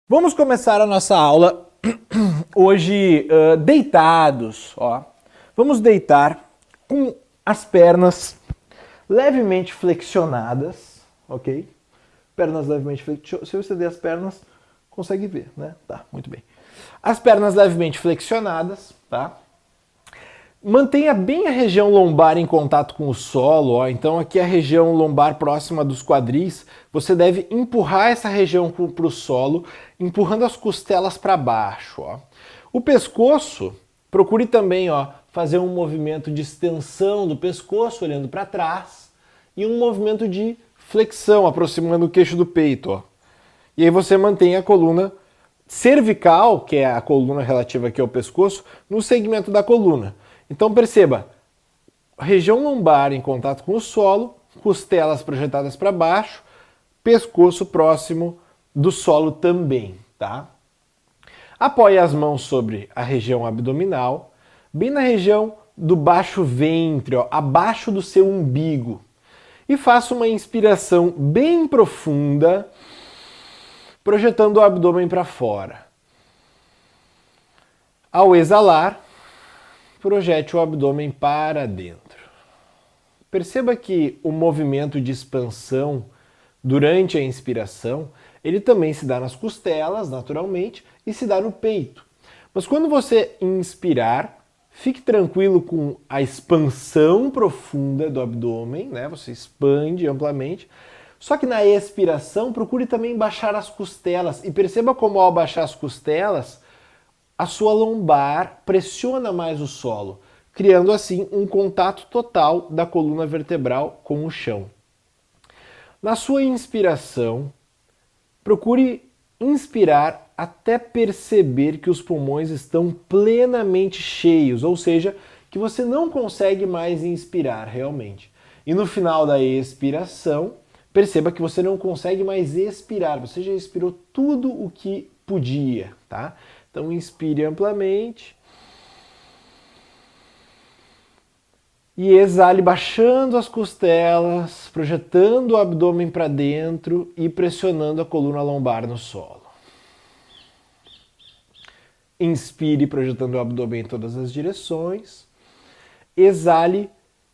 Vamos começar a nossa aula hoje deitados, ó. Vamos deitar com as pernas levemente flexionadas, ok? Pernas levemente flexionadas. Se eu estender as pernas, consegue ver, né? Tá, muito bem. As pernas levemente flexionadas, tá? Mantenha bem a região lombar em contato com o solo, ó. Então aqui a região lombar próxima dos quadris, você deve empurrar essa região para o solo, empurrando as costelas para baixo, ó. O pescoço, procure também, ó, fazer um movimento de extensão do pescoço, olhando para trás, e um movimento de flexão, aproximando o queixo do peito, ó. E aí você mantém a coluna cervical, que é a coluna relativa aqui ao pescoço, no segmento da coluna. Então perceba, região lombar em contato com o solo, costelas projetadas para baixo, pescoço próximo do solo também, tá? Apoie as mãos sobre a região abdominal, bem na região do baixo ventre, ó, abaixo do seu umbigo. E faça uma inspiração bem profunda, projetando o abdômen para fora. Ao exalar, projete o abdômen para dentro. Perceba que o movimento de expansão durante a inspiração, ele também se dá nas costelas, naturalmente, e se dá no peito. Mas quando você inspirar, fique tranquilo com a expansão profunda do abdômen, né? Você expande amplamente. Só que na expiração, procure também baixar as costelas. E perceba como ao baixar as costelas, a sua lombar pressiona mais o solo, criando assim um contato total da coluna vertebral com o chão. Na sua inspiração, procure inspirar até perceber que os pulmões estão plenamente cheios, ou seja, que você não consegue mais inspirar realmente. E no final da expiração, perceba que você não consegue mais expirar, você já expirou tudo o que podia, tá? Então inspire amplamente e exale baixando as costelas, projetando o abdômen para dentro e pressionando a coluna lombar no solo. Inspire projetando o abdômen em todas as direções. Exale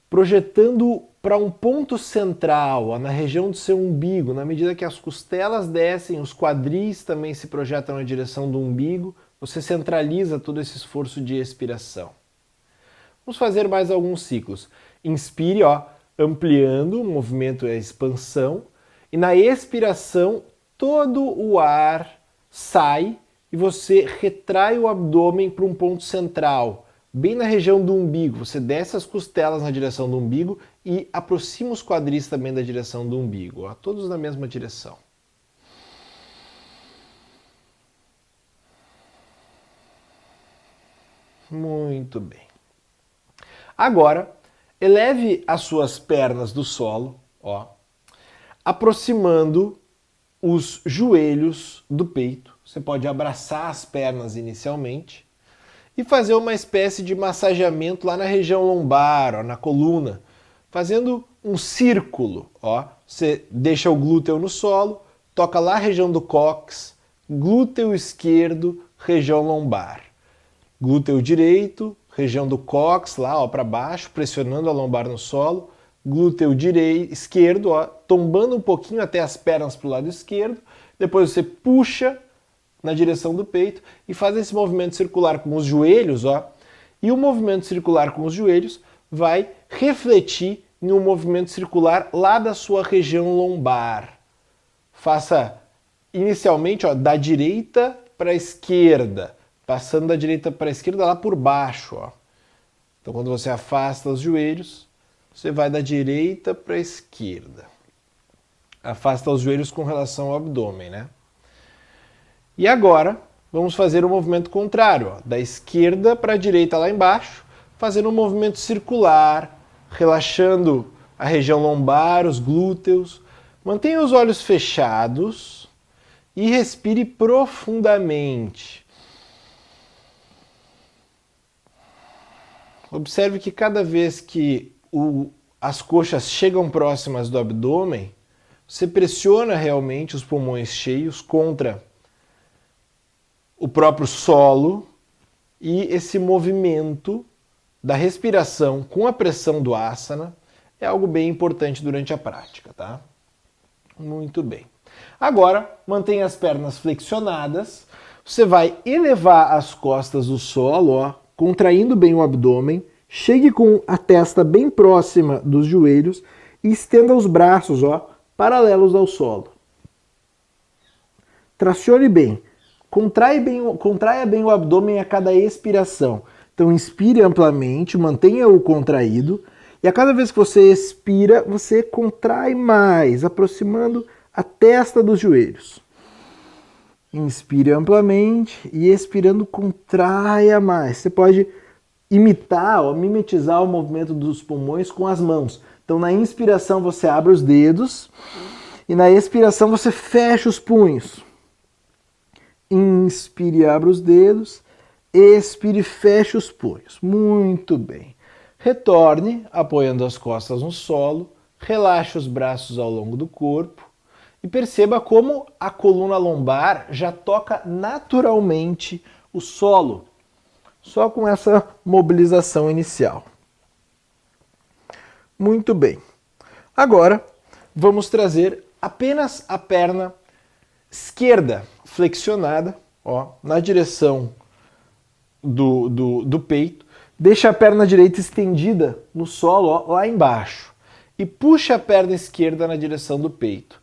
projetando para um ponto central, ó, na região do seu umbigo. Na medida que as costelas descem, os quadris também se projetam na direção do umbigo. Você centraliza todo esse esforço de expiração. Vamos fazer mais alguns ciclos. Inspire, ó, ampliando o movimento e a expansão. E na expiração, todo o ar sai e você retrai o abdômen para um ponto central, bem na região do umbigo. Você desce as costelas na direção do umbigo e aproxima os quadris também da direção do umbigo, ó, todos na mesma direção. Muito bem. Agora, eleve as suas pernas do solo, ó, aproximando os joelhos do peito. Você pode abraçar as pernas inicialmente e fazer uma espécie de massageamento lá na região lombar, ó, na coluna, fazendo um círculo, ó. Você deixa o glúteo no solo, toca lá a região do cóccix, glúteo esquerdo, região lombar. Glúteo direito, região do cóccix, lá para baixo, pressionando a lombar no solo. Glúteo esquerdo, ó, tombando um pouquinho até as pernas para o lado esquerdo. Depois você puxa na direção do peito e faz esse movimento circular com os joelhos, ó. E o movimento circular com os joelhos vai refletir em um movimento circular lá da sua região lombar. Faça inicialmente, ó, da direita para a esquerda, passando da direita para a esquerda lá por baixo, ó. Então quando você afasta os joelhos, você vai da direita para a esquerda. Afasta os joelhos com relação ao abdômen, né? E agora, vamos fazer o movimento contrário, ó, da esquerda para a direita lá embaixo, fazendo um movimento circular, relaxando a região lombar, os glúteos. Mantenha os olhos fechados e respire profundamente. Observe que cada vez que as coxas chegam próximas do abdômen, você pressiona realmente os pulmões cheios contra o próprio solo e esse movimento da respiração com a pressão do asana é algo bem importante durante a prática, tá? Muito bem. Agora, mantenha as pernas flexionadas. Você vai elevar as costas do solo, ó, contraindo bem o abdômen. Chegue com a testa bem próxima dos joelhos e estenda os braços, ó, paralelos ao solo. Tracione bem. Contraia bem o abdômen a cada expiração. Então, inspire amplamente, mantenha-o contraído. E a cada vez que você expira, você contrai mais, aproximando a testa dos joelhos. Inspire amplamente e expirando, contraia mais. Você pode imitar ou mimetizar o movimento dos pulmões com as mãos. Então, na inspiração, você abre os dedos e na expiração, você fecha os punhos. Inspire e abra os dedos. Expire e feche os punhos. Muito bem. Retorne, apoiando as costas no solo. Relaxe os braços ao longo do corpo. E perceba como a coluna lombar já toca naturalmente o solo. Só com essa mobilização inicial. Muito bem. Agora, vamos trazer apenas a perna esquerda flexionada, ó, na direção do peito. Deixa a perna direita estendida no solo, ó, lá embaixo. E puxa a perna esquerda na direção do peito.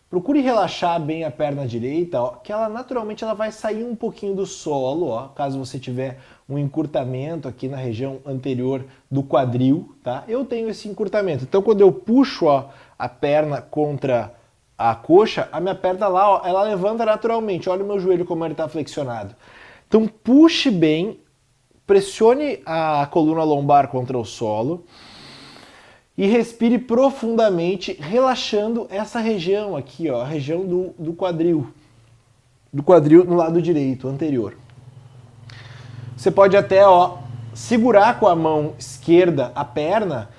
Procure relaxar bem a perna direita, ó, que ela naturalmente vai sair um pouquinho do solo, ó, caso você tiver um encurtamento aqui na região anterior do quadril, tá? Eu tenho esse encurtamento. Então, quando eu puxo, ó, a perna contra a coxa, a minha perna lá, ó, ela levanta naturalmente. Olha o meu joelho como ele está flexionado. Então, puxe bem, pressione a coluna lombar contra o solo e respire profundamente, relaxando essa região aqui, ó, a região do quadril. Do quadril no lado direito, anterior. Você pode até, ó, segurar com a mão esquerda a perna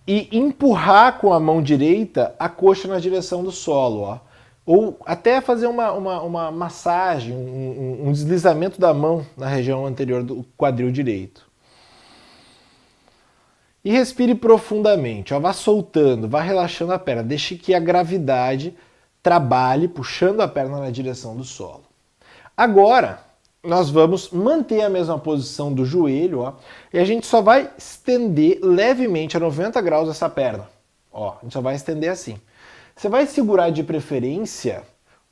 e empurrar com a mão direita a coxa na direção do solo, ó. Ou até fazer uma massagem, um deslizamento da mão na região anterior do quadril direito. E respire profundamente, ó, vá soltando, vá relaxando a perna, deixe que a gravidade trabalhe, puxando a perna na direção do solo. Agora, nós vamos manter a mesma posição do joelho, ó, e a gente só vai estender levemente a 90 graus essa perna. Ó, a gente só vai estender assim. Você vai segurar de preferência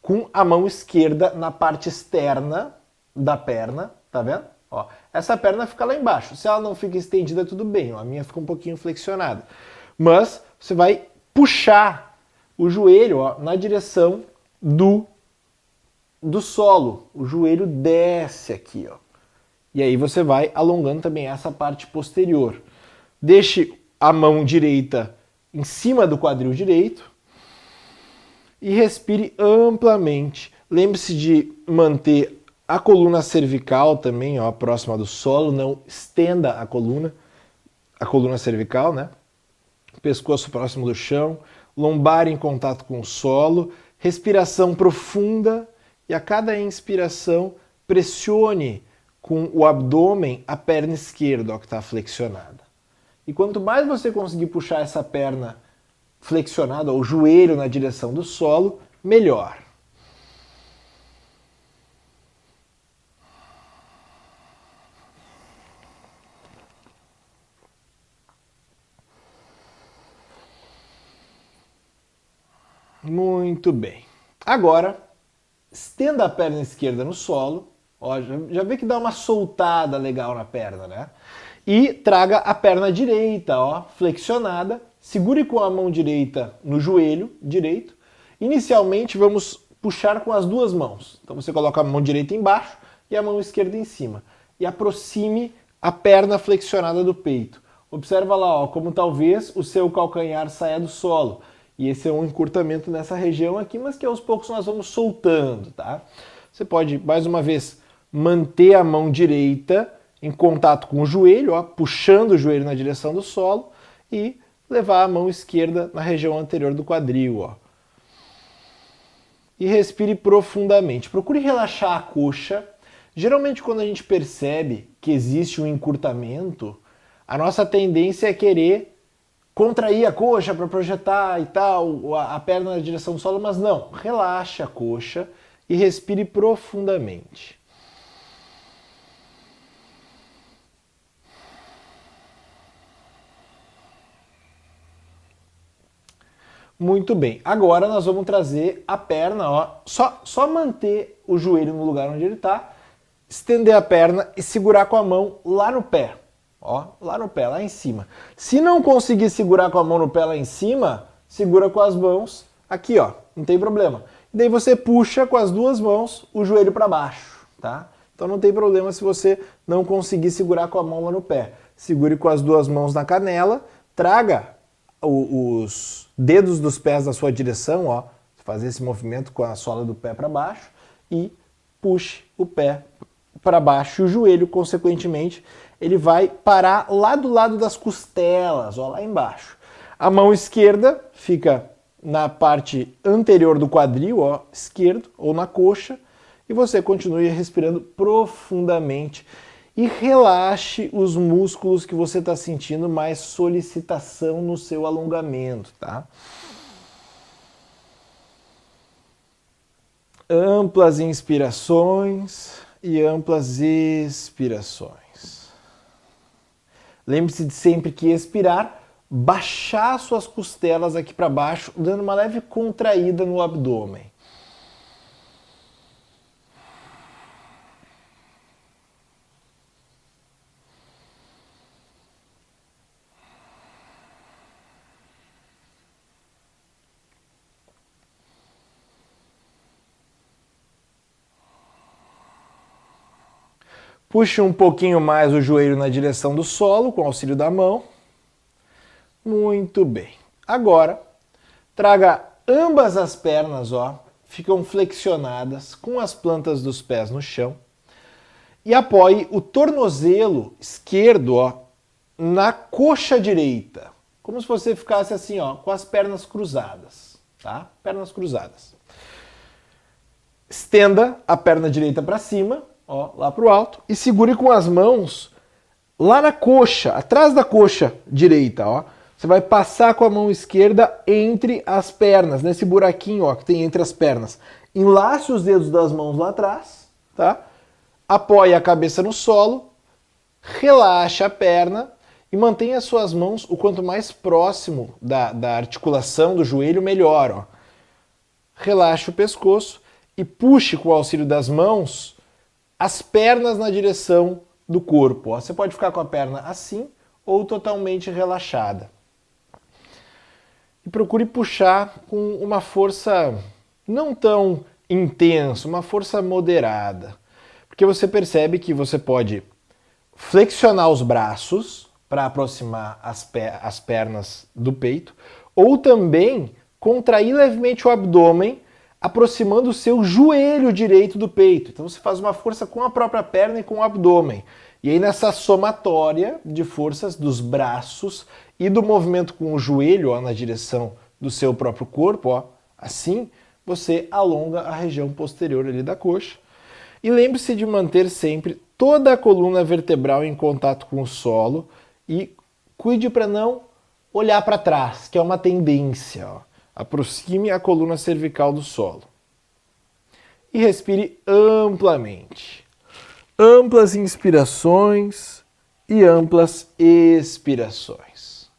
com a mão esquerda na parte externa da perna, tá vendo? Ó, essa perna fica lá embaixo. Se ela não fica estendida, tudo bem. Ó, a minha fica um pouquinho flexionada. Mas você vai puxar o joelho, ó, na direção do solo. O joelho desce aqui, ó. E aí você vai alongando também essa parte posterior. Deixe a mão direita em cima do quadril direito e respire amplamente. Lembre-se de manter a coluna cervical também, ó, próxima do solo, não estenda a coluna cervical, né? Pescoço próximo do chão, lombar em contato com o solo, respiração profunda e a cada inspiração pressione com o abdômen a perna esquerda, ó, que está flexionada. E quanto mais você conseguir puxar essa perna flexionada, ou o joelho na direção do solo, melhor. Muito bem. Agora, estenda a perna esquerda no solo. Ó, já vê que dá uma soltada legal na perna, né? E traga a perna direita, ó, flexionada. Segure com a mão direita no joelho direito. Inicialmente, vamos puxar com as duas mãos. Então, você coloca a mão direita embaixo e a mão esquerda em cima. E aproxime a perna flexionada do peito. Observa lá, ó, como talvez o seu calcanhar saia do solo. E esse é um encurtamento nessa região aqui, mas que aos poucos nós vamos soltando, tá? Você pode, mais uma vez, manter a mão direita em contato com o joelho, ó, puxando o joelho na direção do solo, e levar a mão esquerda na região anterior do quadril, ó. E respire profundamente. Procure relaxar a coxa. Geralmente, quando a gente percebe que existe um encurtamento, a nossa tendência é querer contrair a coxa para projetar e tal, a perna na direção do solo, mas não. Relaxa a coxa e respire profundamente. Muito bem. Agora nós vamos trazer a perna, ó. Só manter o joelho no lugar onde ele está, estender a perna e segurar com a mão lá no pé. Ó, lá no pé, lá em cima. Se não conseguir segurar com a mão no pé lá em cima, segura com as mãos aqui, ó. Não tem problema. E daí você puxa com as duas mãos o joelho para baixo, tá? Então não tem problema se você não conseguir segurar com a mão lá no pé. Segure com as duas mãos na canela, traga os dedos dos pés na sua direção, ó, fazer esse movimento com a sola do pé para baixo e puxe o pé para baixo e o joelho, consequentemente, ele vai parar lá do lado das costelas, ó, lá embaixo. A mão esquerda fica na parte anterior do quadril, ó, esquerdo, ou na coxa, e você continue respirando profundamente e relaxe os músculos que você está sentindo mais solicitação no seu alongamento, tá? Amplas inspirações e amplas expirações. Lembre-se de sempre que expirar, baixar suas costelas aqui para baixo, dando uma leve contraída no abdômen. Puxe um pouquinho mais o joelho na direção do solo, com o auxílio da mão. Muito bem. Agora, traga ambas as pernas, ó, ficam flexionadas, com as plantas dos pés no chão. E apoie o tornozelo esquerdo, ó, na coxa direita. Como se você ficasse assim, ó, com as pernas cruzadas, tá? Pernas cruzadas. Estenda a perna direita para cima, ó, lá para o alto, e segure com as mãos lá na coxa, atrás da coxa direita, ó. Você vai passar com a mão esquerda entre as pernas, nesse buraquinho, ó, que tem entre as pernas. Enlace os dedos das mãos lá atrás, tá? Apoie a cabeça no solo, relaxa a perna e mantenha as suas mãos o quanto mais próximo da articulação do joelho, melhor, ó. Relaxe o pescoço e puxe com o auxílio das mãos as pernas na direção do corpo. Ó. Você pode ficar com a perna assim ou totalmente relaxada. E procure puxar com uma força não tão intensa, uma força moderada. Porque você percebe que você pode flexionar os braços para aproximar as pernas do peito, ou também contrair levemente o abdômen, aproximando o seu joelho direito do peito. Então você faz uma força com a própria perna e com o abdômen. E aí nessa somatória de forças dos braços e do movimento com o joelho, ó, na direção do seu próprio corpo, ó, assim, você alonga a região posterior ali da coxa. E lembre-se de manter sempre toda a coluna vertebral em contato com o solo e cuide para não olhar para trás, que é uma tendência, ó. Aproxime a coluna cervical do solo. E respire amplamente. Amplas inspirações e amplas expirações.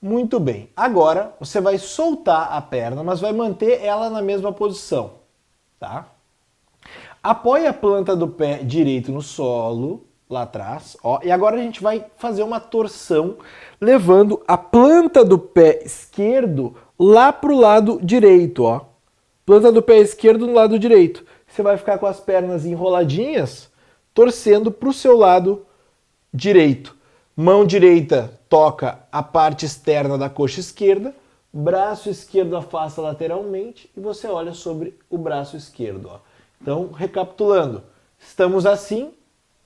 Muito bem. Agora você vai soltar a perna, mas vai manter ela na mesma posição, tá? Apoie a planta do pé direito no solo, lá atrás, ó, e agora a gente vai fazer uma torção, levando a planta do pé esquerdo lá para o lado direito, ó. Planta do pé esquerdo no lado direito. Você vai ficar com as pernas enroladinhas, torcendo para o seu lado direito. Mão direita toca a parte externa da coxa esquerda, braço esquerdo afasta lateralmente e você olha sobre o braço esquerdo, ó. Então, recapitulando, estamos assim,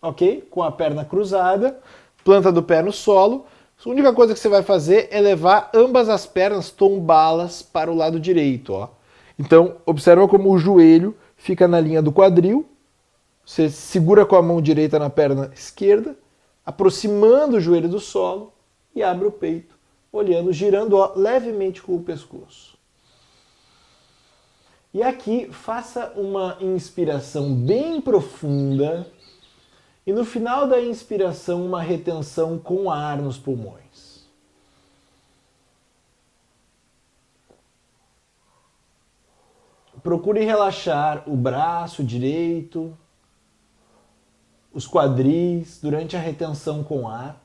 ok? Com a perna cruzada, planta do pé no solo. A única coisa que você vai fazer é levar ambas as pernas, tombá-las para o lado direito, ó. Então, observa como o joelho fica na linha do quadril. Você segura com a mão direita na perna esquerda, aproximando o joelho do solo e abre o peito, olhando, girando ó, levemente com o pescoço. E aqui, faça uma inspiração bem profunda e no final da inspiração, uma retenção com ar nos pulmões. Procure relaxar o braço direito, os quadris durante a retenção com ar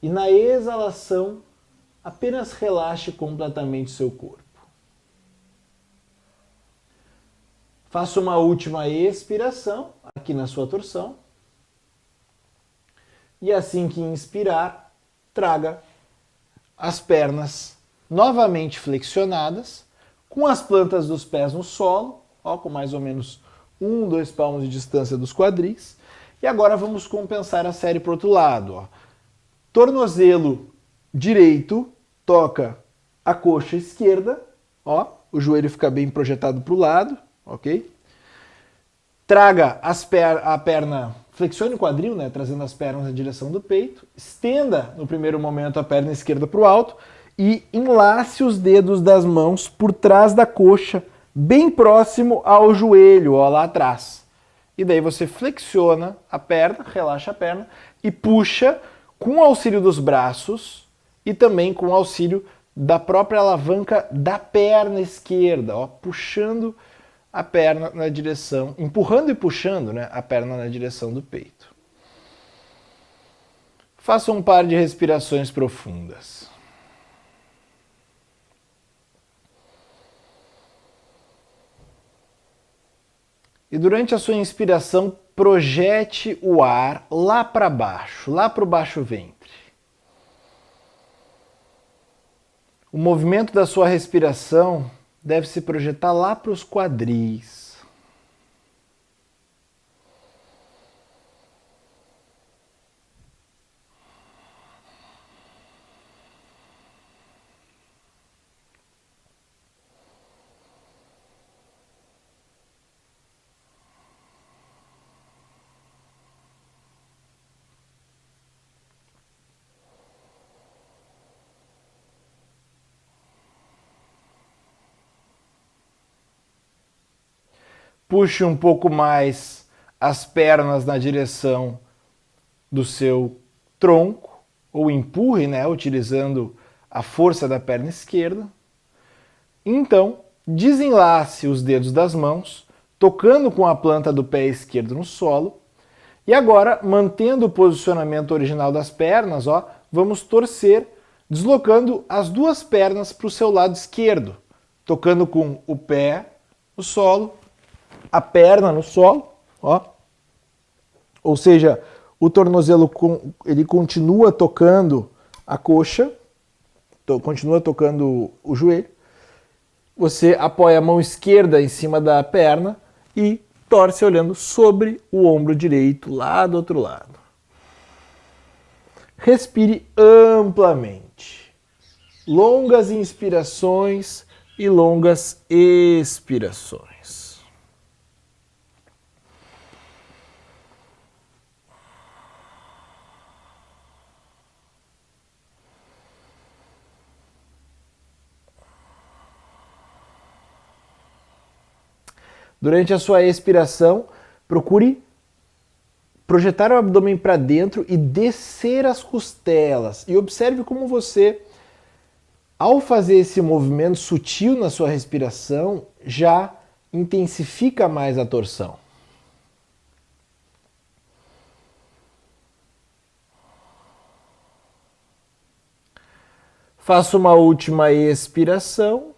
e na exalação, apenas relaxe completamente seu corpo. Faça uma última expiração aqui na sua torção. E assim que inspirar, traga as pernas novamente flexionadas, com as plantas dos pés no solo, ó, com mais ou menos 1, 2 palmos de distância dos quadris. E agora vamos compensar a série para o outro lado. Ó. Tornozelo direito toca a coxa esquerda, ó, o joelho fica bem projetado para o lado. Ok? Traga a perna, flexione o quadril, né, trazendo as pernas na direção do peito, estenda no primeiro momento a perna esquerda para o alto e enlace os dedos das mãos por trás da coxa, bem próximo ao joelho, ó, lá atrás. E daí você flexiona a perna, relaxa a perna e puxa com o auxílio dos braços e também com o auxílio da própria alavanca da perna esquerda, ó, puxando a perna na direção, empurrando e puxando, né, a perna na direção do peito. Faça um par de respirações profundas. E durante a sua inspiração, projete o ar lá para baixo, lá para o baixo ventre. O movimento da sua respiração deve se projetar lá para os quadris. Puxe um pouco mais as pernas na direção do seu tronco, ou empurre, né, utilizando a força da perna esquerda. Então, desenlace os dedos das mãos, tocando com a planta do pé esquerdo no solo. E agora, mantendo o posicionamento original das pernas, ó, vamos torcer, deslocando as duas pernas para o seu lado esquerdo, tocando com o pé no solo, a perna no solo, ó. Ou seja, o tornozelo ele continua tocando a coxa, continua tocando o joelho. Você apoia a mão esquerda em cima da perna e torce olhando sobre o ombro direito, lá do outro lado. Respire amplamente. Longas inspirações e longas expirações. Durante a sua expiração, procure projetar o abdômen para dentro e descer as costelas. E observe como você, ao fazer esse movimento sutil na sua respiração, já intensifica mais a torção. Faça uma última expiração.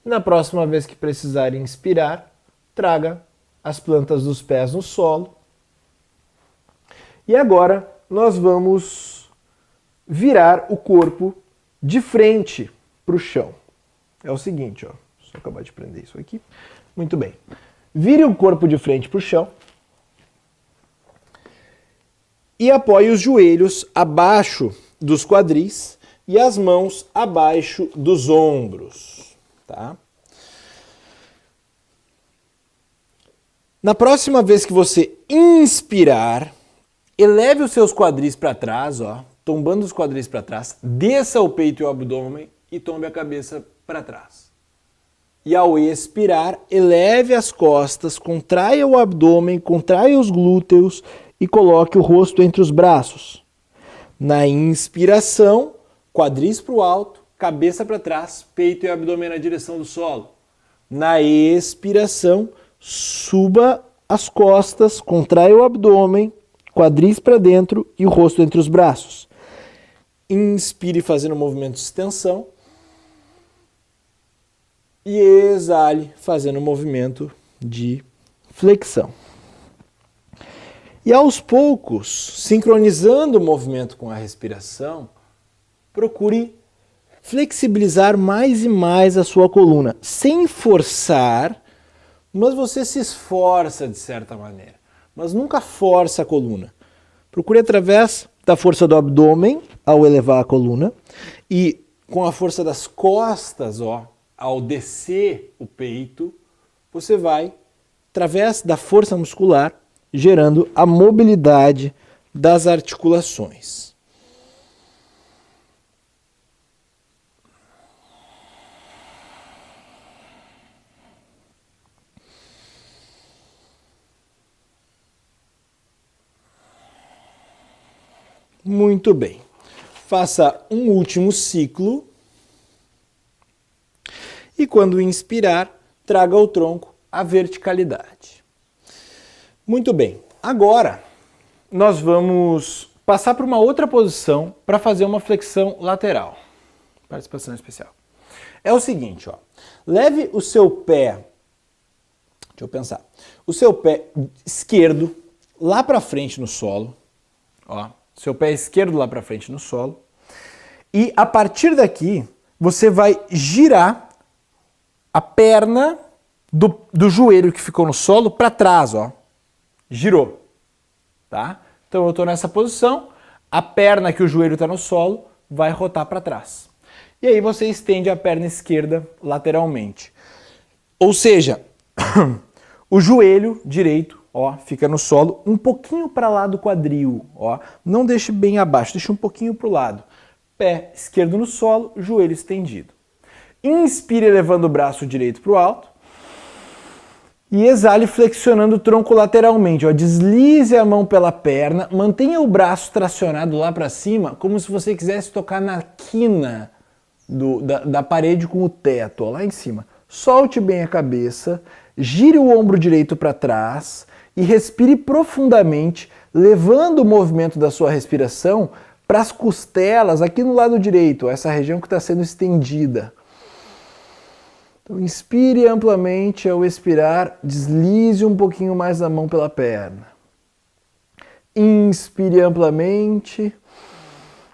Na próxima vez que precisar inspirar, traga as plantas dos pés no solo. E agora nós vamos virar o corpo de frente para o chão. É o seguinte, ó, Vou acabar de prender isso aqui. Muito bem. Vire o corpo de frente para o chão. E apoie os joelhos abaixo dos quadris e as mãos abaixo dos ombros, tá? Na próxima vez que você inspirar, eleve os seus quadris para trás, ó, tombando os quadris para trás, desça o peito e o abdômen e tombe a cabeça para trás. E ao expirar, eleve as costas, contraia o abdômen, contraia os glúteos e coloque o rosto entre os braços. Na inspiração, quadris para o alto, cabeça para trás, peito e abdômen na direção do solo. Na expiração, suba as costas, contraia o abdômen, quadris para dentro e o rosto entre os braços. Inspire fazendo um movimento de extensão. E exale fazendo um movimento de flexão. E aos poucos, sincronizando o movimento com a respiração, procure flexibilizar mais e mais a sua coluna, sem forçar, mas você se esforça de certa maneira. Mas nunca força a coluna. Procure através da força do abdômen, ao elevar a coluna, e com a força das costas, ó, ao descer o peito, você vai, através da força muscular, gerando a mobilidade das articulações. Muito bem. Faça um último ciclo. E quando inspirar, traga o tronco à verticalidade. Muito bem. Agora, nós vamos passar para uma outra posição para fazer uma flexão lateral. Participação especial. É o seguinte, ó. Leve o seu pé, o seu pé esquerdo lá para frente no solo, ó. Seu pé esquerdo lá para frente no solo. E a partir daqui, você vai girar a perna do joelho que ficou no solo para trás, ó. Girou, tá? Então eu estou nessa posição, a perna que o joelho está no solo vai rotar para trás. E aí você estende a perna esquerda lateralmente. Ou seja, o joelho direito, ó, fica no solo um pouquinho para lá do quadril, ó. Não deixe bem abaixo, deixe um pouquinho para o lado. Pé esquerdo no solo, joelho estendido. Inspire elevando o braço direito para o alto. E exale flexionando o tronco lateralmente. Ó. Deslize a mão pela perna, mantenha o braço tracionado lá para cima, como se você quisesse tocar na quina da parede com o teto, ó, lá em cima. Solte bem a cabeça, gire o ombro direito para trás e respire profundamente, levando o movimento da sua respiração para as costelas, aqui no lado direito, ó, essa região que está sendo estendida. Então, inspire amplamente, ao expirar, deslize um pouquinho mais a mão pela perna. Inspire amplamente,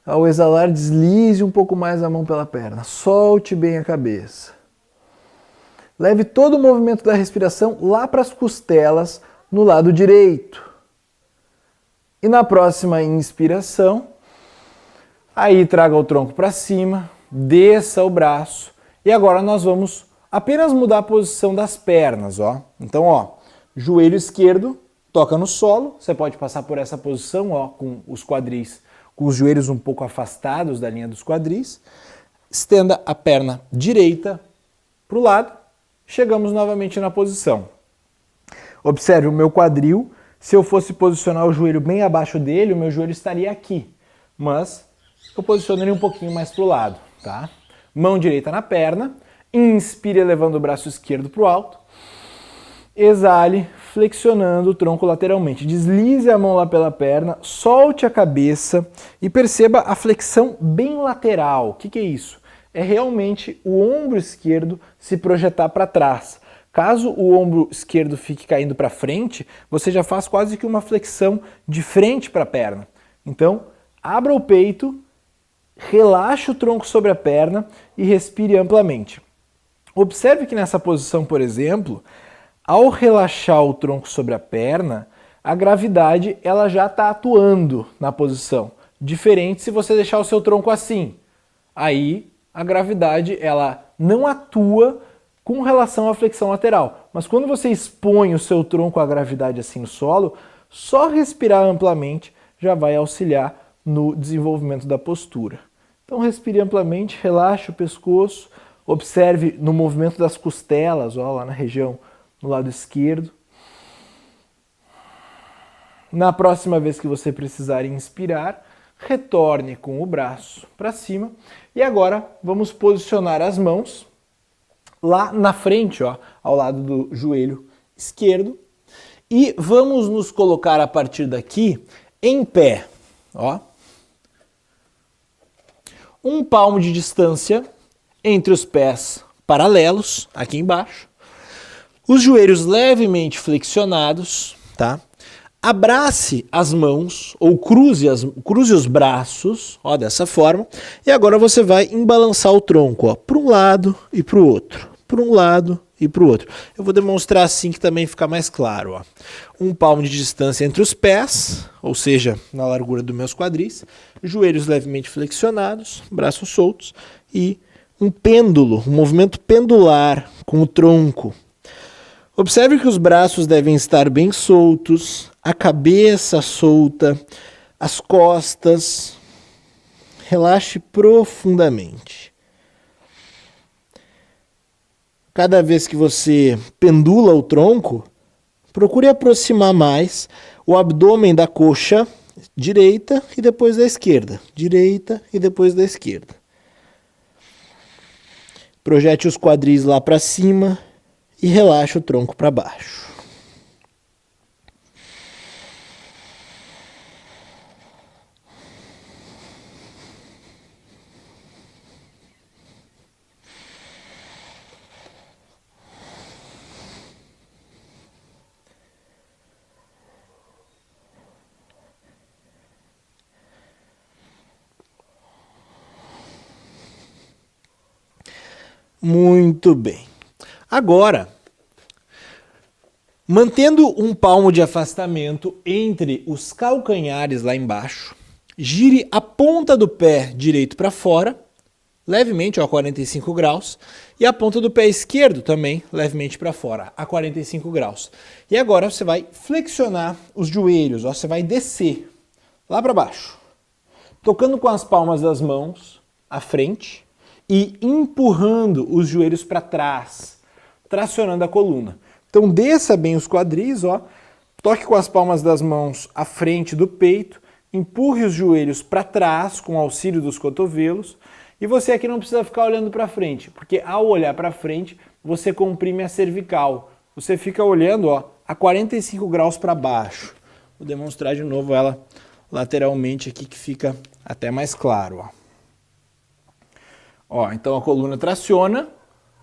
ao exalar, deslize um pouco mais a mão pela perna. Solte bem a cabeça. Leve todo o movimento da respiração lá para as costelas, no lado direito. E na próxima inspiração, aí traga o tronco para cima, desça o braço, e agora nós vamos apenas mudar a posição das pernas, ó. Então, ó, joelho esquerdo toca no solo. Você pode passar por essa posição, ó, com os quadris, com os joelhos um pouco afastados da linha dos quadris. Estenda a perna direita para o lado. Chegamos novamente na posição. Observe o meu quadril. Se eu fosse posicionar o joelho bem abaixo dele, o meu joelho estaria aqui. Mas eu posiciono ele um pouquinho mais para o lado, tá? Mão direita na perna. Inspire elevando o braço esquerdo para o alto. Exale, flexionando o tronco lateralmente. Deslize a mão lá pela perna, solte a cabeça e perceba a flexão bem lateral. O que é isso? É realmente o ombro esquerdo se projetar para trás. Caso o ombro esquerdo fique caindo para frente, você já faz quase que uma flexão de frente para a perna. Então, abra o peito, relaxe o tronco sobre a perna e respire amplamente. Observe que nessa posição, por exemplo, ao relaxar o tronco sobre a perna, a gravidade ela já está atuando na posição. Diferente se você deixar o seu tronco assim. Aí a gravidade ela não atua com relação à flexão lateral. Mas quando você expõe o seu tronco à gravidade assim no solo, só respirar amplamente já vai auxiliar no desenvolvimento da postura. Então respire amplamente, relaxe o pescoço, observe no movimento das costelas, ó, lá na região no lado esquerdo. Na próxima vez que você precisar inspirar, retorne com o braço para cima. E agora vamos posicionar as mãos lá na frente, ó, ao lado do joelho esquerdo. E vamos nos colocar a partir daqui em pé. Ó. Um palmo de distância entre os pés paralelos, aqui embaixo. Os joelhos levemente flexionados, tá? Abrace as mãos ou cruze os braços, ó, dessa forma. E agora você vai embalançar o tronco, ó, para um lado e para o outro. Para um lado e para o outro. Eu vou demonstrar assim que também fica mais claro, ó. Um palmo de distância entre os pés, ou seja, na largura dos meus quadris. Joelhos levemente flexionados, braços soltos e um pêndulo, um movimento pendular com o tronco. Observe que os braços devem estar bem soltos, a cabeça solta, as costas. Relaxe profundamente. Cada vez que você pendula o tronco, procure aproximar mais o abdômen da coxa direita e depois da esquerda. Direita e depois da esquerda. Projete os quadris lá para cima e relaxe o tronco para baixo. Muito bem. Agora, mantendo um palmo de afastamento entre os calcanhares lá embaixo, gire a ponta do pé direito para fora, levemente, ó, a 45 graus, e a ponta do pé esquerdo também, levemente para fora, a 45 graus. E agora você vai flexionar os joelhos, ó, você vai descer lá para baixo, tocando com as palmas das mãos à frente e empurrando os joelhos para trás, tracionando a coluna. Então desça bem os quadris, ó, toque com as palmas das mãos à frente do peito, empurre os joelhos para trás com o auxílio dos cotovelos. E você aqui não precisa ficar olhando para frente, porque ao olhar para frente, você comprime a cervical. Você fica olhando, ó, a 45 graus para baixo. Vou demonstrar de novo ela lateralmente aqui, que fica até mais claro, ó. Ó, então a coluna traciona,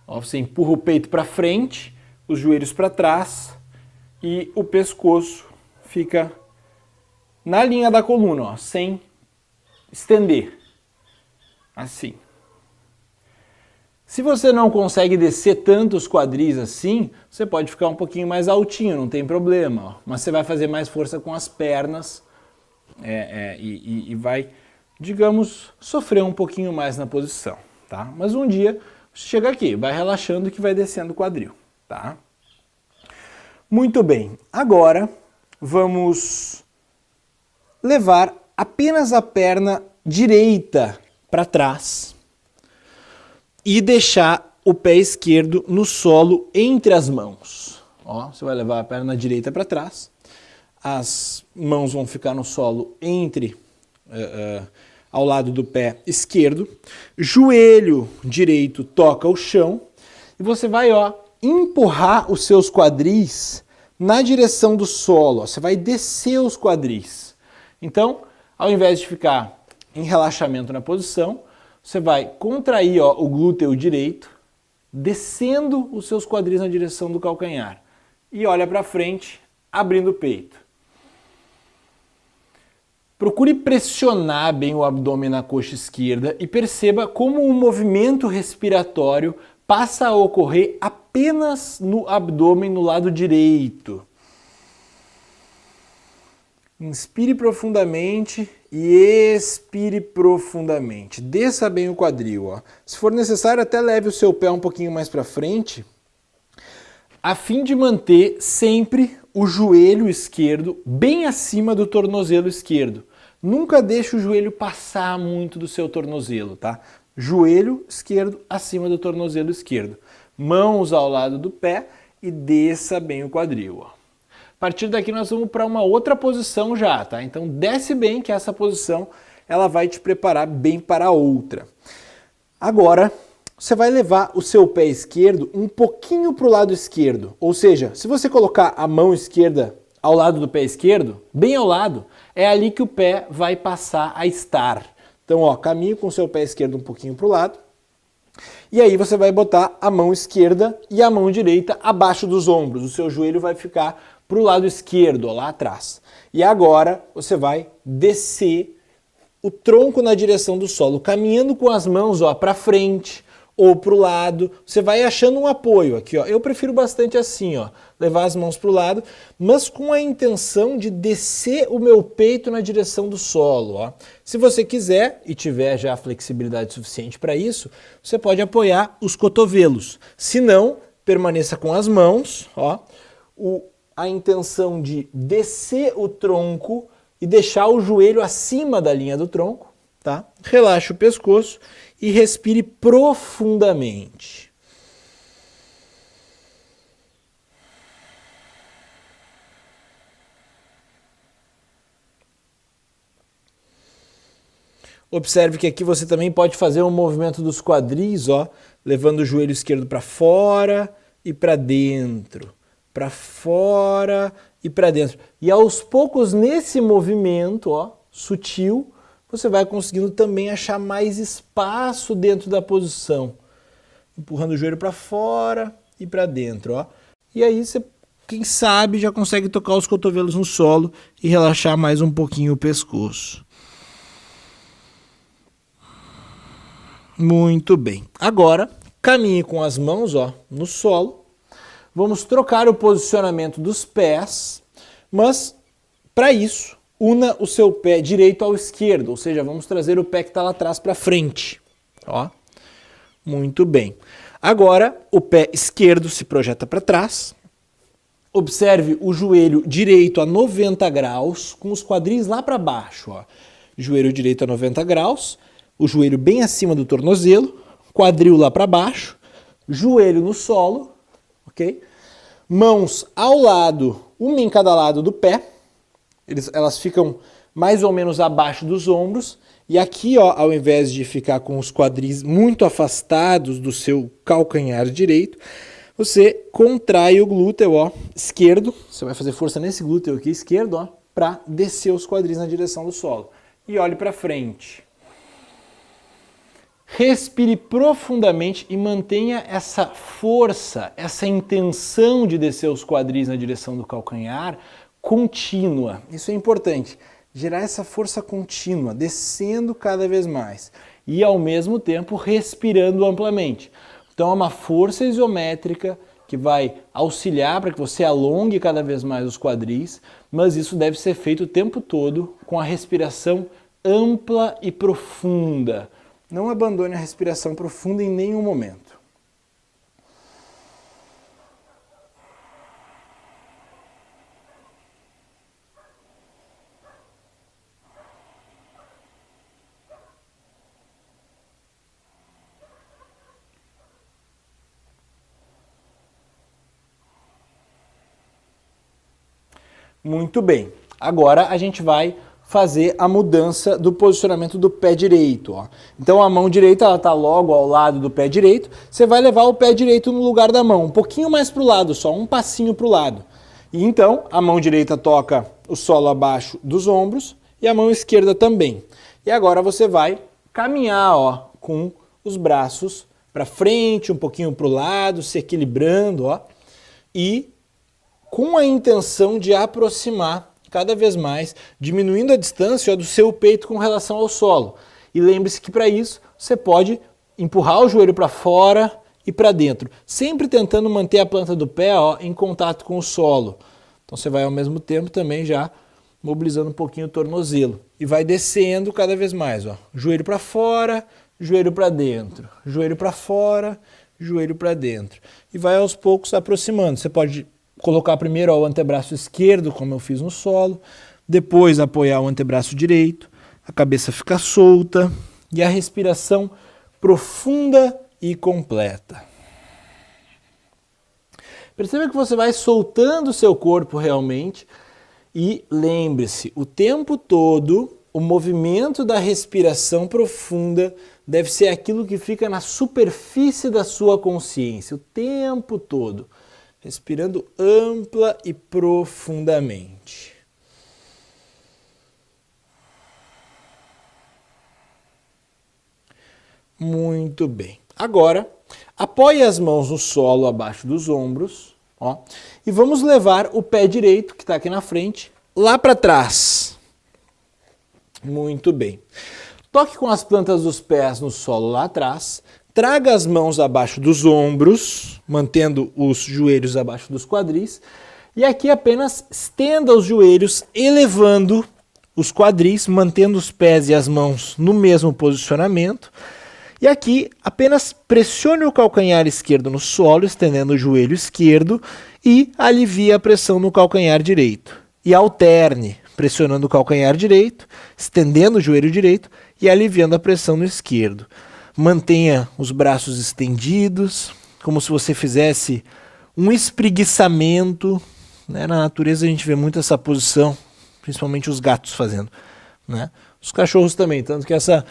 ó, você empurra o peito para frente, os joelhos para trás e o pescoço fica na linha da coluna, ó, sem estender. Assim. Se você não consegue descer tanto os quadris assim, você pode ficar um pouquinho mais altinho, não tem problema. Ó. Mas você vai fazer mais força com as pernas e vai, digamos, sofrer um pouquinho mais na posição. Tá? Mas um dia, chega aqui, vai relaxando que vai descendo o quadril. Tá? Muito bem. Agora, vamos levar apenas a perna direita para trás e deixar o pé esquerdo no solo entre as mãos. Ó, você vai levar a perna direita para trás, as mãos vão ficar no solo ao lado do pé esquerdo, joelho direito toca o chão e você vai, ó, empurrar os seus quadris na direção do solo. Ó, você vai descer os quadris. Então, ao invés de ficar em relaxamento na posição, você vai contrair, ó, o glúteo direito, descendo os seus quadris na direção do calcanhar. E olha para frente, abrindo o peito. Procure pressionar bem o abdômen na coxa esquerda e perceba como o movimento respiratório passa a ocorrer apenas no abdômen no lado direito. Inspire profundamente e expire profundamente. Desça bem o quadril, ó. Se for necessário, até leve o seu pé um pouquinho mais para frente, a fim de manter sempre o joelho esquerdo bem acima do tornozelo esquerdo. Nunca deixe o joelho passar muito do seu tornozelo, tá? Joelho esquerdo acima do tornozelo esquerdo. Mãos ao lado do pé e desça bem o quadril, ó. A partir daqui nós vamos para uma outra posição já, tá? Então desce bem que essa posição ela vai te preparar bem para a outra. Agora, você vai levar o seu pé esquerdo um pouquinho para o lado esquerdo. Ou seja, se você colocar a mão esquerda ao lado do pé esquerdo, bem ao lado, é ali que o pé vai passar a estar. Então, ó, caminhe com o seu pé esquerdo um pouquinho para o lado. E aí você vai botar a mão esquerda e a mão direita abaixo dos ombros. O seu joelho vai ficar para o lado esquerdo, ó, lá atrás. E agora você vai descer o tronco na direção do solo, caminhando com as mãos para frente ou para o lado. Você vai achando um apoio aqui, ó. Eu prefiro bastante assim, ó, levar as mãos para o lado, mas com a intenção de descer o meu peito na direção do solo, ó. Se você quiser e tiver já flexibilidade suficiente para isso, você pode apoiar os cotovelos. Se não, permaneça com as mãos, ó. A intenção de descer o tronco e deixar o joelho acima da linha do tronco, tá? Relaxe o pescoço e respire profundamente. Observe que aqui você também pode fazer um movimento dos quadris, ó, levando o joelho esquerdo para fora e para dentro. Para fora e para dentro. E aos poucos nesse movimento, ó, sutil, você vai conseguindo também achar mais espaço dentro da posição. Empurrando o joelho para fora e para dentro, ó. E aí você, quem sabe, já consegue tocar os cotovelos no solo e relaxar mais um pouquinho o pescoço. Muito bem. Agora, caminhe com as mãos, ó, no solo. Vamos trocar o posicionamento dos pés, mas para isso, una o seu pé direito ao esquerdo, ou seja, vamos trazer o pé que está lá atrás para frente. Ó. Muito bem. Agora, o pé esquerdo se projeta para trás. Observe o joelho direito a 90 graus, com os quadris lá para baixo. Ó. Joelho direito a 90 graus, o joelho bem acima do tornozelo, quadril lá para baixo, joelho no solo, ok? Mãos ao lado, uma em cada lado do pé, elas ficam mais ou menos abaixo dos ombros, e aqui, ó, ao invés de ficar com os quadris muito afastados do seu calcanhar direito, você contrai o glúteo, ó, esquerdo, você vai fazer força nesse glúteo aqui esquerdo, ó, para descer os quadris na direção do solo. E olhe para frente. Respire profundamente e mantenha essa força, essa intenção de descer os quadris na direção do calcanhar contínua. Isso é importante. Gerar essa força contínua, descendo cada vez mais. E ao mesmo tempo respirando amplamente. Então é uma força isométrica que vai auxiliar para que você alongue cada vez mais os quadris, mas isso deve ser feito o tempo todo com a respiração ampla e profunda. Não abandone a respiração profunda em nenhum momento. Muito bem. Agora a gente vai fazer a mudança do posicionamento do pé direito. Ó. Então a mão direita está logo ao lado do pé direito, você vai levar o pé direito no lugar da mão, um pouquinho mais para o lado, só um passinho para o lado. E então a mão direita toca o solo abaixo dos ombros e a mão esquerda também. E agora você vai caminhar, ó, com os braços para frente, um pouquinho para o lado, se equilibrando, ó, e com a intenção de aproximar cada vez mais, diminuindo a distância, ó, do seu peito com relação ao solo. E lembre-se que para isso você pode empurrar o joelho para fora e para dentro, sempre tentando manter a planta do pé, ó, em contato com o solo. Então você vai ao mesmo tempo também já mobilizando um pouquinho o tornozelo e vai descendo cada vez mais, ó. Joelho para fora, joelho para dentro, joelho para fora, joelho para dentro. E vai aos poucos aproximando. Você pode colocar primeiro ó, o antebraço esquerdo, como eu fiz no solo, depois apoiar o antebraço direito, a cabeça fica solta e a respiração profunda e completa. Perceba que você vai soltando o seu corpo realmente e lembre-se, o tempo todo o movimento da respiração profunda deve ser aquilo que fica na superfície da sua consciência, o tempo todo, respirando ampla e profundamente. Muito bem. Agora, apoie as mãos no solo abaixo dos ombros, ó, e vamos levar o pé direito, que está aqui na frente, lá para trás. Muito bem. Toque com as plantas dos pés no solo lá atrás, traga as mãos abaixo dos ombros, mantendo os joelhos abaixo dos quadris, e aqui apenas estenda os joelhos, elevando os quadris, mantendo os pés e as mãos no mesmo posicionamento. E aqui apenas pressione o calcanhar esquerdo no solo, estendendo o joelho esquerdo e alivie a pressão no calcanhar direito. E alterne, pressionando o calcanhar direito, estendendo o joelho direito e aliviando a pressão no esquerdo. Mantenha os braços estendidos, como se você fizesse um espreguiçamento. Né? Na natureza a gente vê muito essa posição, principalmente os gatos fazendo. Né? Os cachorros também, tanto que essa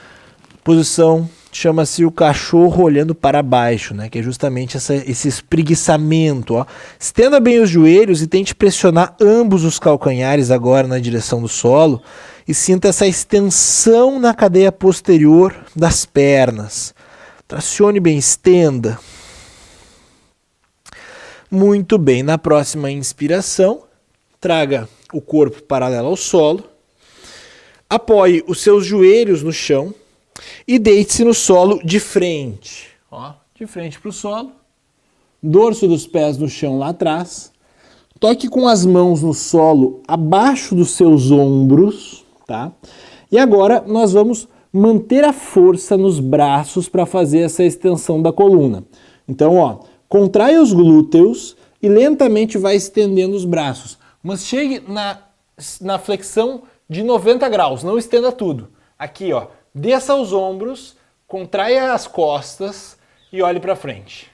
posição chama-se o cachorro olhando para baixo, né? Que é justamente esse espreguiçamento. Ó. Estenda bem os joelhos e tente pressionar ambos os calcanhares agora na direção do solo e sinta essa extensão na cadeia posterior das pernas. Tracione bem, estenda. Muito bem, na próxima inspiração, traga o corpo paralelo ao solo, apoie os seus joelhos no chão, e deite-se no solo de frente, ó, de frente para o solo, dorso dos pés no chão lá atrás, toque com as mãos no solo abaixo dos seus ombros, tá? E agora nós vamos manter a força nos braços para fazer essa extensão da coluna. Então, ó, contrai os glúteos e lentamente vai estendendo os braços, mas chegue na flexão de 90 graus, não estenda tudo. Aqui, ó. Desça os ombros, contraia as costas e olhe para frente.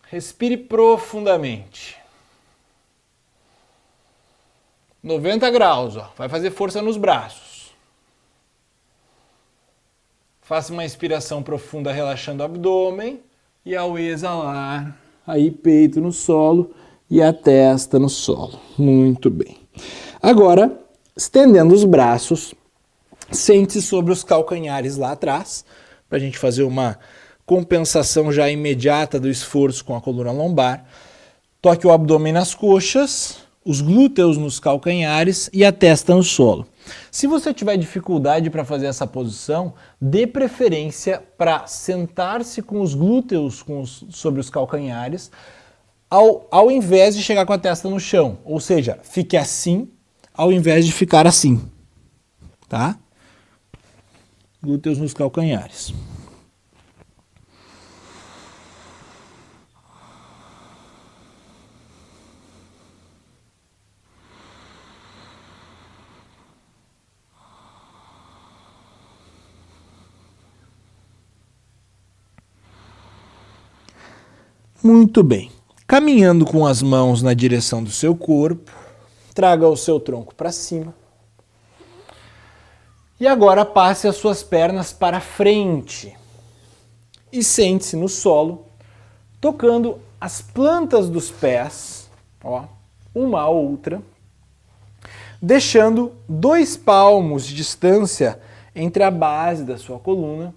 Respire profundamente. 90 graus, ó. Vai fazer força nos braços. Faça uma inspiração profunda relaxando o abdômen e ao exalar, aí peito no solo e a testa no solo. Muito bem. Agora, estendendo os braços, sente-se sobre os calcanhares lá atrás, para a gente fazer uma compensação já imediata do esforço com a coluna lombar. Toque o abdômen nas coxas, os glúteos nos calcanhares e a testa no solo. Se você tiver dificuldade para fazer essa posição, dê preferência para sentar-se com os glúteos sobre os calcanhares, ao invés de chegar com a testa no chão. Ou seja, fique assim, ao invés de ficar assim. Tá? Glúteos nos calcanhares. Muito bem. Caminhando com as mãos na direção do seu corpo, traga o seu tronco para cima. E agora passe as suas pernas para frente e sente-se no solo, tocando as plantas dos pés, ó, uma a outra, deixando 2 palmos de distância entre a base da sua coluna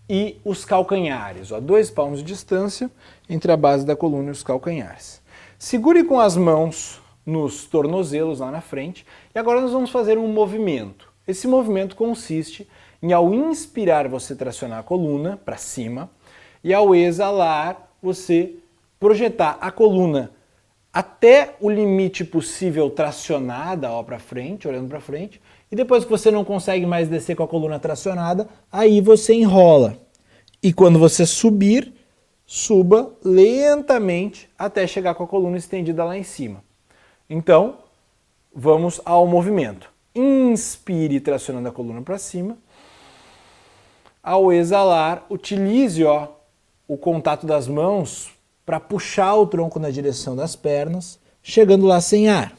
e os calcanhares. Ó, 2 palmos de distância entre a base da coluna e os calcanhares. Segure com as mãos nos tornozelos lá na frente e agora nós vamos fazer um movimento. Esse movimento consiste em, ao inspirar, você tracionar a coluna para cima E ao exalar, você projetar a coluna até o limite possível tracionada para frente, olhando para frente, e depois que você não consegue mais descer com a coluna tracionada, aí você enrola. E quando você subir, suba lentamente até chegar com a coluna estendida lá em cima. Então, vamos ao movimento. Inspire tracionando a coluna para cima. Ao exalar, utilize o contato das mãos para puxar o tronco na direção das pernas, chegando lá sem ar.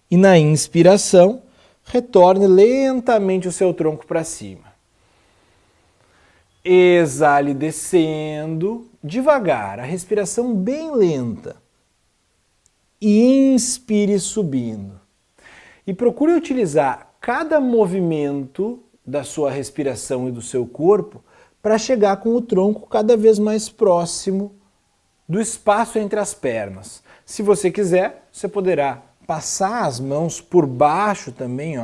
E na inspiração, retorne lentamente o seu tronco para cima. Exale descendo, devagar, a respiração bem lenta. E inspire subindo. E procure utilizar cada movimento da sua respiração e do seu corpo para chegar com o tronco cada vez mais próximo do espaço entre as pernas. Se você quiser, você poderá passar as mãos por baixo também,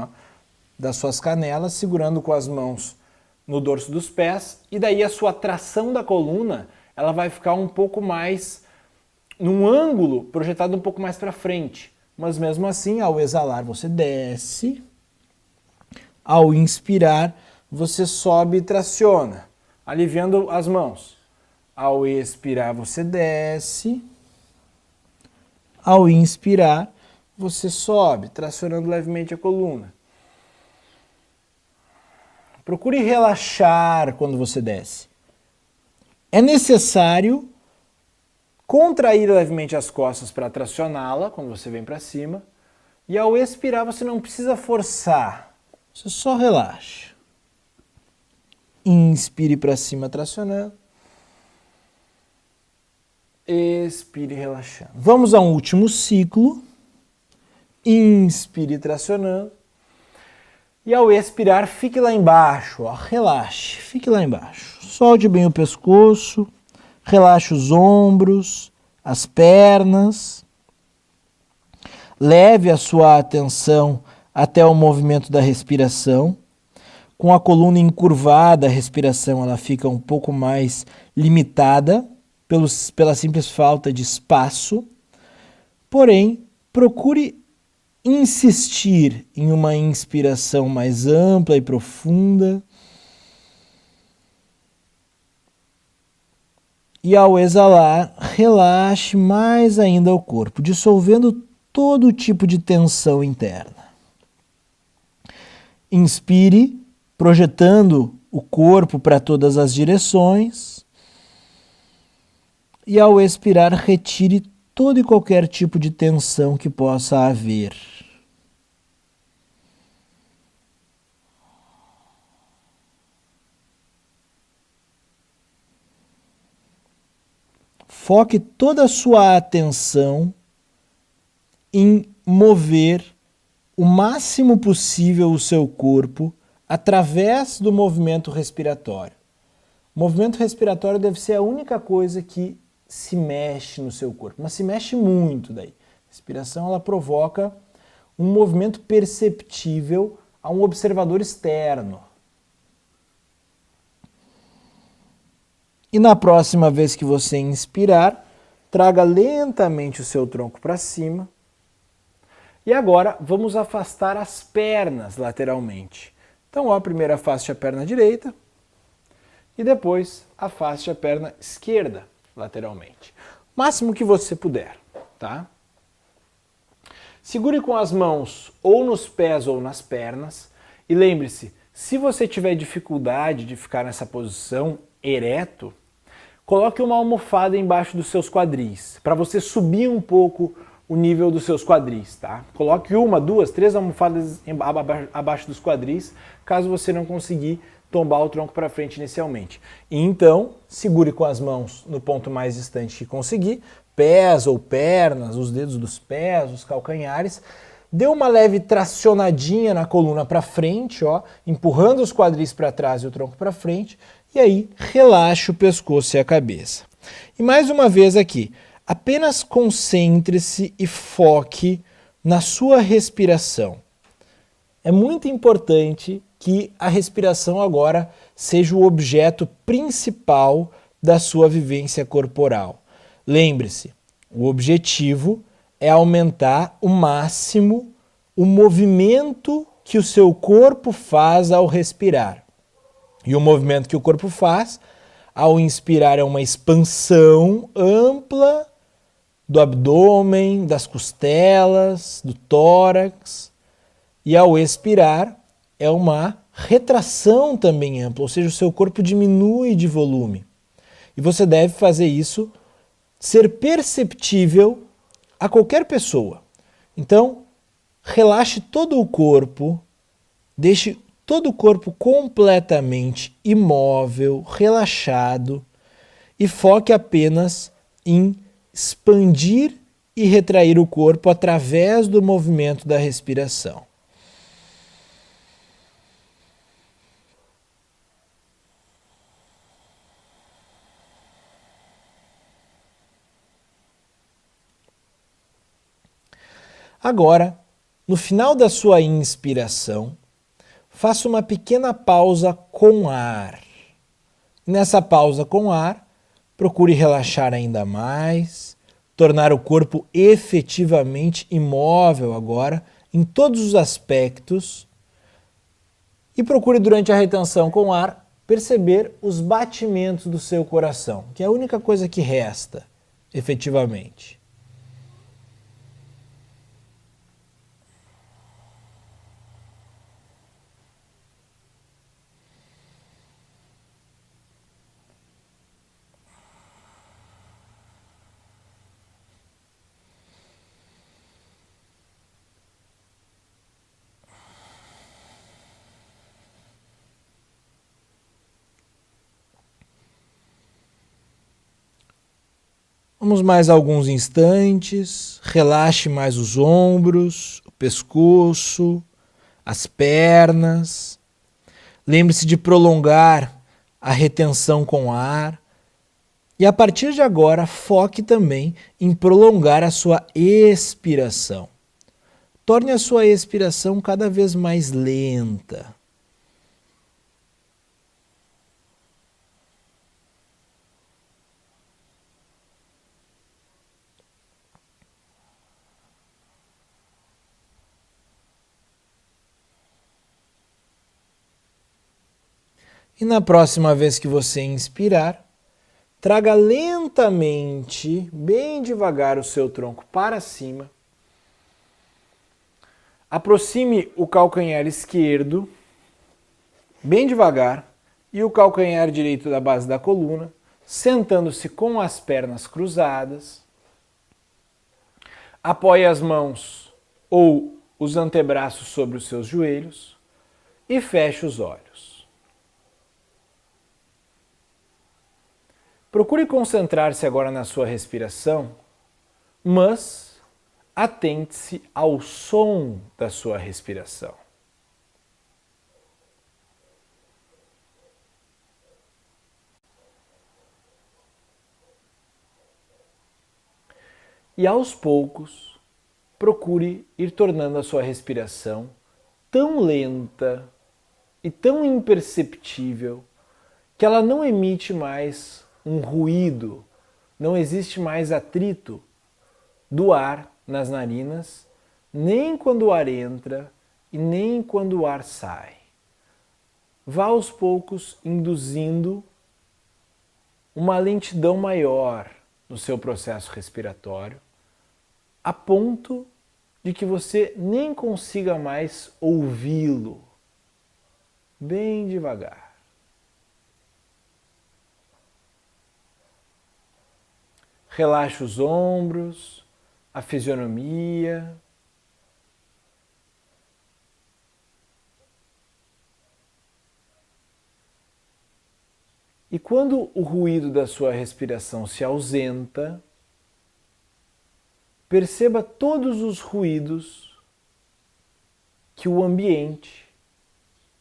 das suas canelas, segurando com as mãos no dorso dos pés, e daí a sua tração da coluna, ela vai ficar um pouco mais num ângulo projetado um pouco mais para frente. Mas mesmo assim, ao exalar, você desce. Ao inspirar, você sobe e traciona, aliviando as mãos. Ao expirar, você desce. Ao inspirar, você sobe, tracionando levemente a coluna. Procure relaxar quando você desce. É necessário contrair levemente as costas para tracioná-la quando você vem para cima. E ao expirar, você não precisa forçar. Você só relaxa. Inspire para cima, tracionando. Expire, relaxando. Vamos a um último ciclo. Inspire, tracionando. E ao expirar, fique lá embaixo. Relaxe, fique lá embaixo. Solte bem o pescoço. Relaxe os ombros, as pernas. Leve a sua atenção até o movimento da respiração. Com a coluna encurvada, a respiração ela fica um pouco mais limitada pela simples falta de espaço. Porém, procure insistir em uma inspiração mais ampla e profunda. E ao exalar, relaxe mais ainda o corpo, dissolvendo todo tipo de tensão interna. Inspire, projetando o corpo para todas as direções. E ao expirar, retire todo e qualquer tipo de tensão que possa haver. Foque toda a sua atenção em mover o máximo possível o seu corpo através do movimento respiratório. O movimento respiratório deve ser a única coisa que se mexe no seu corpo, mas se mexe muito daí. A respiração ela provoca um movimento perceptível a um observador externo. E na próxima vez que você inspirar, traga lentamente o seu tronco para cima. E agora vamos afastar as pernas lateralmente. Então, primeiro afaste a perna direita e depois afaste a perna esquerda lateralmente. O máximo que você puder, tá? Segure com as mãos ou nos pés ou nas pernas e lembre-se, se você tiver dificuldade de ficar nessa posição ereto, coloque uma almofada embaixo dos seus quadris, para você subir um pouco o nível dos seus quadris, tá? Coloque 1, 2, 3 almofadas abaixo dos quadris, caso você não conseguir tombar o tronco para frente inicialmente. E então, segure com as mãos no ponto mais distante que conseguir, pés ou pernas, os dedos dos pés, os calcanhares, dê uma leve tracionadinha na coluna para frente, empurrando os quadris para trás e o tronco para frente, e aí relaxe o pescoço e a cabeça. E mais uma vez aqui, apenas concentre-se e foque na sua respiração. É muito importante que a respiração agora seja o objeto principal da sua vivência corporal. Lembre-se, o objetivo é aumentar o máximo o movimento que o seu corpo faz ao respirar. E o movimento que o corpo faz ao inspirar é uma expansão ampla do abdômen, das costelas, do tórax, e ao expirar é uma retração também ampla, ou seja, o seu corpo diminui de volume. E você deve fazer isso ser perceptível a qualquer pessoa. Então, relaxe todo o corpo, deixe todo o corpo completamente imóvel, relaxado e foque apenas em expandir e retrair o corpo através do movimento da respiração. Agora, no final da sua inspiração, faça uma pequena pausa com ar. Nessa pausa com ar, procure relaxar ainda mais, tornar o corpo efetivamente imóvel agora, em todos os aspectos, e procure durante a retenção com ar perceber os batimentos do seu coração, que é a única coisa que resta, efetivamente. Vamos mais alguns instantes, relaxe mais os ombros, o pescoço, as pernas. Lembre-se de prolongar a retenção com ar. E a partir de agora, foque também em prolongar a sua expiração. Torne a sua expiração cada vez mais lenta. E na próxima vez que você inspirar, traga lentamente, bem devagar o seu tronco para cima. Aproxime o calcanhar esquerdo, bem devagar, e o calcanhar direito da base da coluna, sentando-se com as pernas cruzadas. Apoie as mãos ou os antebraços sobre os seus joelhos e feche os olhos. Procure concentrar-se agora na sua respiração, mas atente-se ao som da sua respiração. E aos poucos, procure ir tornando a sua respiração tão lenta e tão imperceptível que ela não emite mais um ruído, não existe mais atrito do ar nas narinas, nem quando o ar entra e nem quando o ar sai. Vá aos poucos induzindo uma lentidão maior no seu processo respiratório, a ponto de que você nem consiga mais ouvi-lo. Bem devagar. Relaxe os ombros, a fisionomia. E quando o ruído da sua respiração se ausenta, perceba todos os ruídos que o ambiente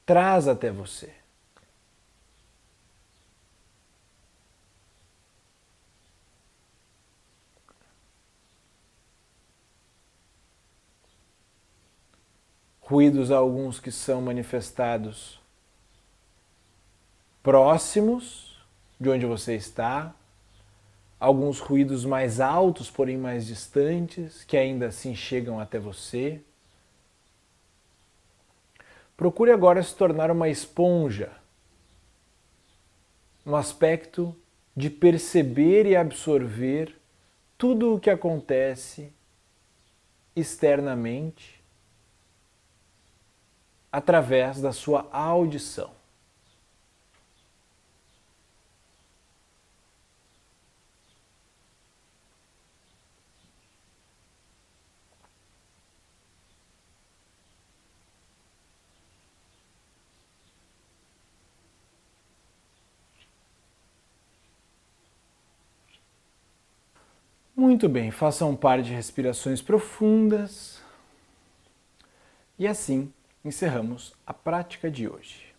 traz até você. ruídos alguns que são manifestados próximos de onde você está, alguns ruídos mais altos, porém mais distantes, que ainda assim chegam até você. Procure agora se tornar uma esponja, no aspecto de perceber e absorver tudo o que acontece externamente através da sua audição. Muito bem, faça um par de respirações profundas e assim encerramos a prática de hoje.